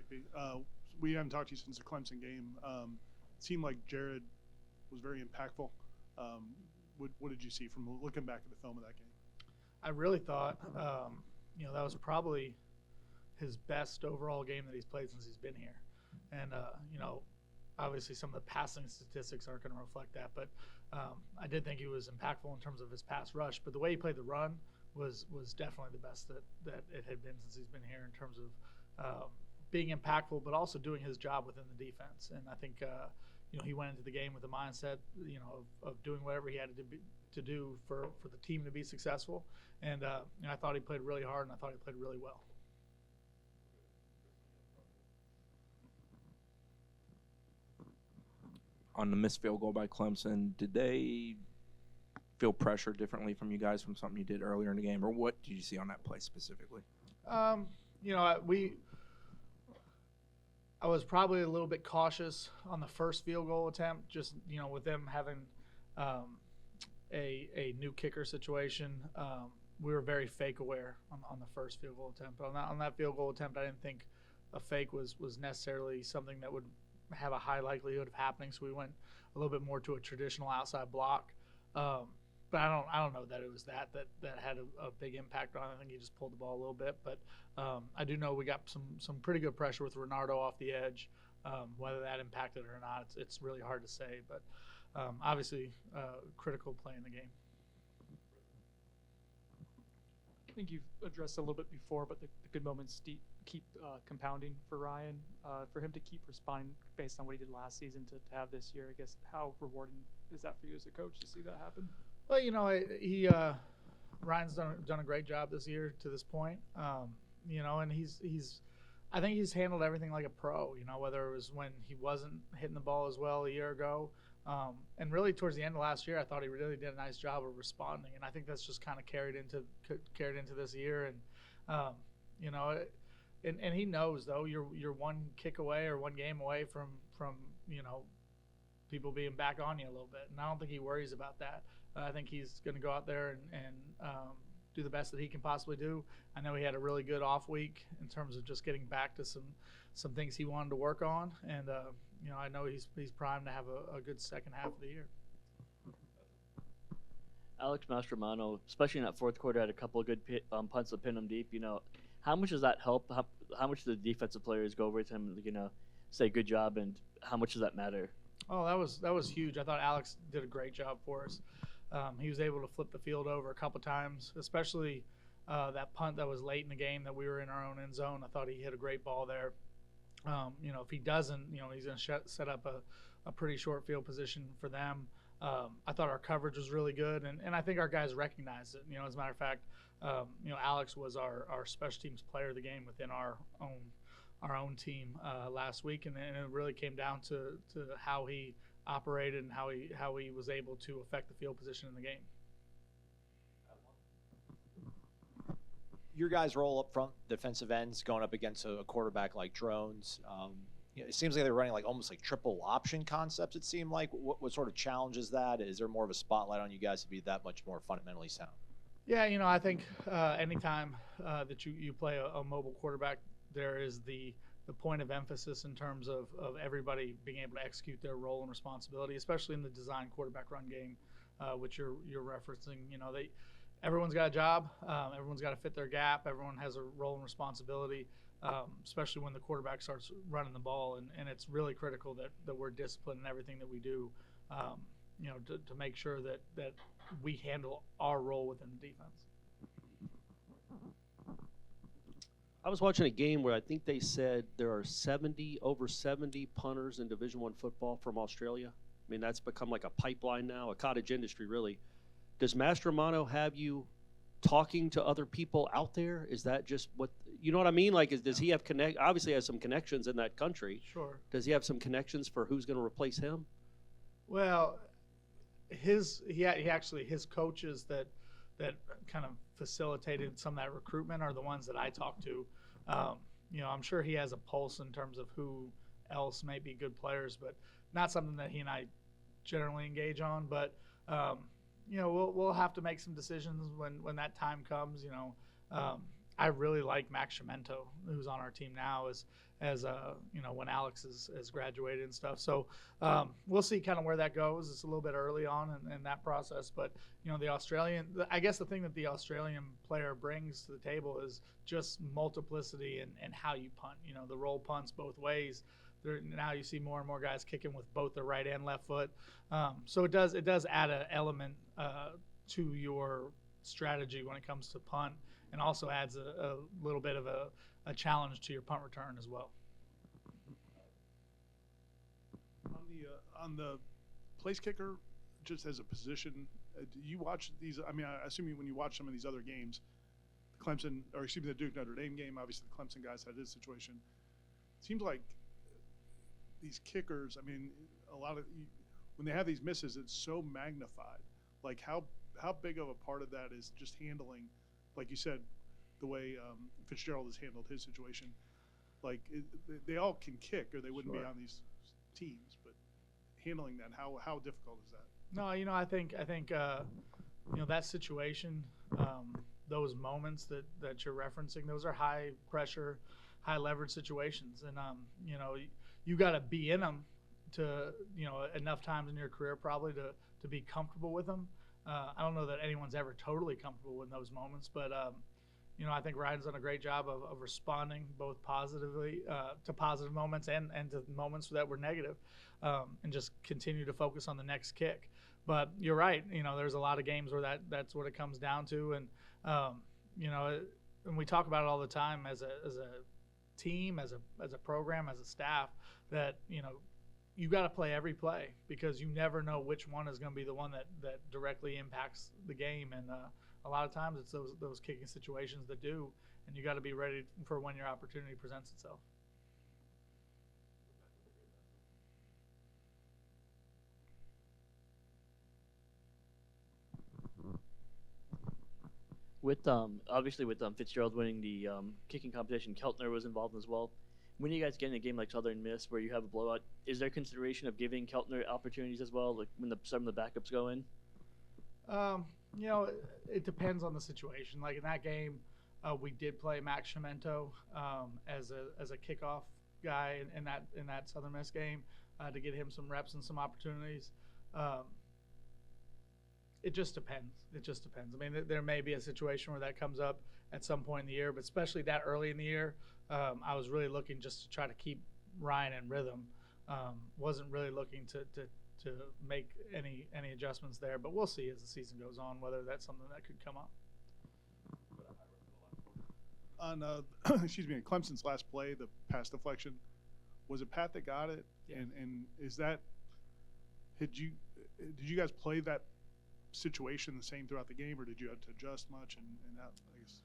Pappy. We haven't talked to you since the Clemson game. It seemed like Jared was very impactful. What did you see from looking back at the film of that game? I really thought, that was probably his best overall game that he's played since he's been here. And, obviously some of the passing statistics aren't going to reflect that, but I did think he was impactful in terms of his pass rush. But the way he played the run was definitely the best that it had been since he's been here in terms of being impactful, but also doing his job within the defense. And I think, he went into the game with the mindset, of doing whatever he had to do for the team to be successful. And I thought he played really hard, and I thought he played really well. On the missed field goal by Clemson, did they feel pressure differently from you guys from something you did earlier in the game, or what did you see on that play specifically? I was probably a little bit cautious on the first field goal attempt, just with them having a new kicker situation. We were very fake aware on the first field goal attempt. On that field goal attempt, I didn't think a fake was necessarily something that would have a high likelihood of happening, so we went a little bit more to a traditional outside block. But I don't know that it was that had a big impact on it. I think he just pulled the ball a little bit. But I do know we got some pretty good pressure with Renardo off the edge. Whether that impacted it or not, it's really hard to say. But obviously, critical play in the game. I think you've addressed a little bit before, but the good moments keep compounding for Ryan. For him to keep responding based on what he did last season to have this year, I guess, how rewarding is that for you as a coach to see that happen? Well, Ryan's done a great job this year to this point. And I think he's handled everything like a pro. Whether it was when he wasn't hitting the ball as well a year ago, and really towards the end of last year, I thought he really did a nice job of responding, and I think that's just kind of carried into this year. And and he knows, though, you're one kick away or one game away from people being back on you a little bit, and I don't think he worries about that. I think he's going to go out there and do the best that he can possibly do. I know he had a really good off week in terms of just getting back to some things he wanted to work on, and I know he's primed to have a good second half of the year. Alex Mastromano, especially in that fourth quarter, had a couple of good punts that pinned him deep. How much does that help? How much do the defensive players go over to him, say good job, and how much does that matter? Oh, that was huge. I thought Alex did a great job for us. He was able to flip the field over a couple times, especially that punt that was late in the game that we were in our own end zone. I thought he hit a great ball there. If he doesn't, he's going to set up a pretty short field position for them. I thought our coverage was really good, and I think our guys recognized it. As a matter of fact, Alex was our special teams player of the game within our own team last week, and it really came down to how he operated and how he was able to affect the field position in the game. Your guys' role up front, defensive ends, going up against a quarterback like Drones. It seems like they're running almost like triple option concepts. It seemed like what sort of challenges that? Is there more of a spotlight on you guys to be that much more fundamentally sound? Yeah, I think anytime that you play a mobile quarterback, there is the point of emphasis in terms of everybody being able to execute their role and responsibility, especially in the design quarterback run game, which you're referencing. Everyone's got a job. Everyone's got to fit their gap. Everyone has a role and responsibility, especially when the quarterback starts running the ball. And it's really critical that we're disciplined in everything that we do, to make sure that we handle our role within the defense. I was watching a game where I think they said there are over 70 punters in Division I football from Australia. I mean, that's become like a pipeline now, a cottage industry, really. Does Mastromano have you talking to other people out there? Is that just what you know what I mean? Does he have obviously has some connections in that country? Sure. Does he have some connections for who's going to replace him? Well, his coaches that kind of facilitated some of that recruitment are the ones that I talk to. I'm sure he has a pulse in terms of who else may be good players, but not something that he and I generally engage on. But we'll have to make some decisions when that time comes. I really like Max Shimento, who's on our team now, as when Alex is graduated and stuff. So we'll see kind of where that goes. It's a little bit early on in that process, but I guess the thing that the Australian player brings to the table is just multiplicity and how you punt. The roll punts both ways. Now you see more and more guys kicking with both the right and left foot. So it does add an element to your strategy when it comes to punt, and also adds a little bit of a challenge to your punt return as well. On the place kicker, just as a position, do you watch these? I mean, I assume when you watch some of these other games, the Duke Notre Dame game, obviously the Clemson guys had this situation. It seems like these kickers, I mean, when they have these misses, it's so magnified. Like how big of a part of that is just handling, like you said, the way Fitzgerald has handled his situation. Like they all can kick, or they wouldn't be on these teams. But handling that, how difficult is that? No, I think that situation, those moments that you're referencing, those are high pressure, high leverage situations, and you got to be in them to enough times in your career probably to be comfortable with them. I don't know that anyone's ever totally comfortable in those moments, but I think Ryan's done a great job of responding both positively to positive moments and to moments that were negative, and just continue to focus on the next kick. But you're right. There's a lot of games where that's what it comes down to, and and we talk about it all the time as a team, as a program, as a staff, that you got to play every play, because you never know which one is going to be the one that directly impacts the game. And a lot of times it's those kicking situations that do, and you got to be ready for when your opportunity presents itself. With obviously with Fitzgerald winning the kicking competition, Keltner was involved as well. When you guys get in a game like Southern Miss where you have a blowout, is there consideration of giving Keltner opportunities as well, like when some of the backups go in? It depends on the situation. Like in that game, we did play Max Shimento as a kickoff guy in that Southern Miss game to get him some reps and some opportunities. It just depends. I mean, there may be a situation where that comes up at some point in the year, but especially that early in the year, I was really looking just to try to keep Ryan in rhythm. Wasn't really looking to make any adjustments there, but we'll see as the season goes on whether that's something that could come up. On in Clemson's last play, the pass deflection, was it Pat that got it? Yeah. And is that did you guys play that situation the same throughout the game, or did you have to adjust much? And that, I guess.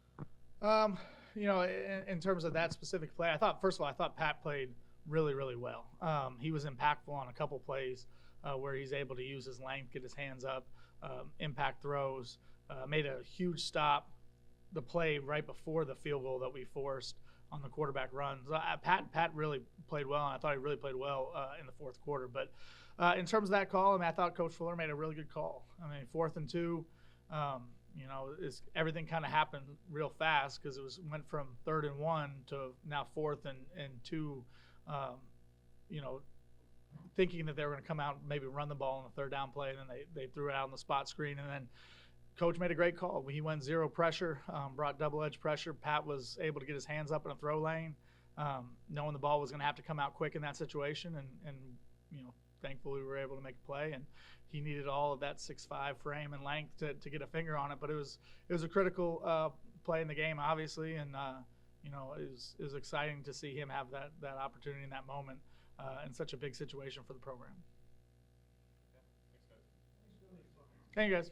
In terms of that specific play, I thought Pat played really, really well. He was impactful on a couple plays where he's able to use his length, get his hands up, impact throws, made a huge stop. The play right before the field goal that we forced on the quarterback run. So, Pat really played well, and I thought he really played well in the fourth quarter. But in terms of that call, I thought Coach Fuller made a really good call. 4th and 2, everything kind of happened real fast because went from 3rd and 1 to now 4th and 2. Thinking that they were going to come out and maybe run the ball on the 3rd down play, and then they threw it out on the spot screen, and then Coach made a great call. He went zero pressure, brought double-edge pressure. Pat was able to get his hands up in a throw lane, knowing the ball was going to have to come out quick in that situation, and thankfully we were able to make a play. And he needed all of that 6'5" frame and length to get a finger on it, but it was a critical play in the game, obviously, and it was exciting to see him have that opportunity in that moment in such a big situation for the program. Thank you, guys.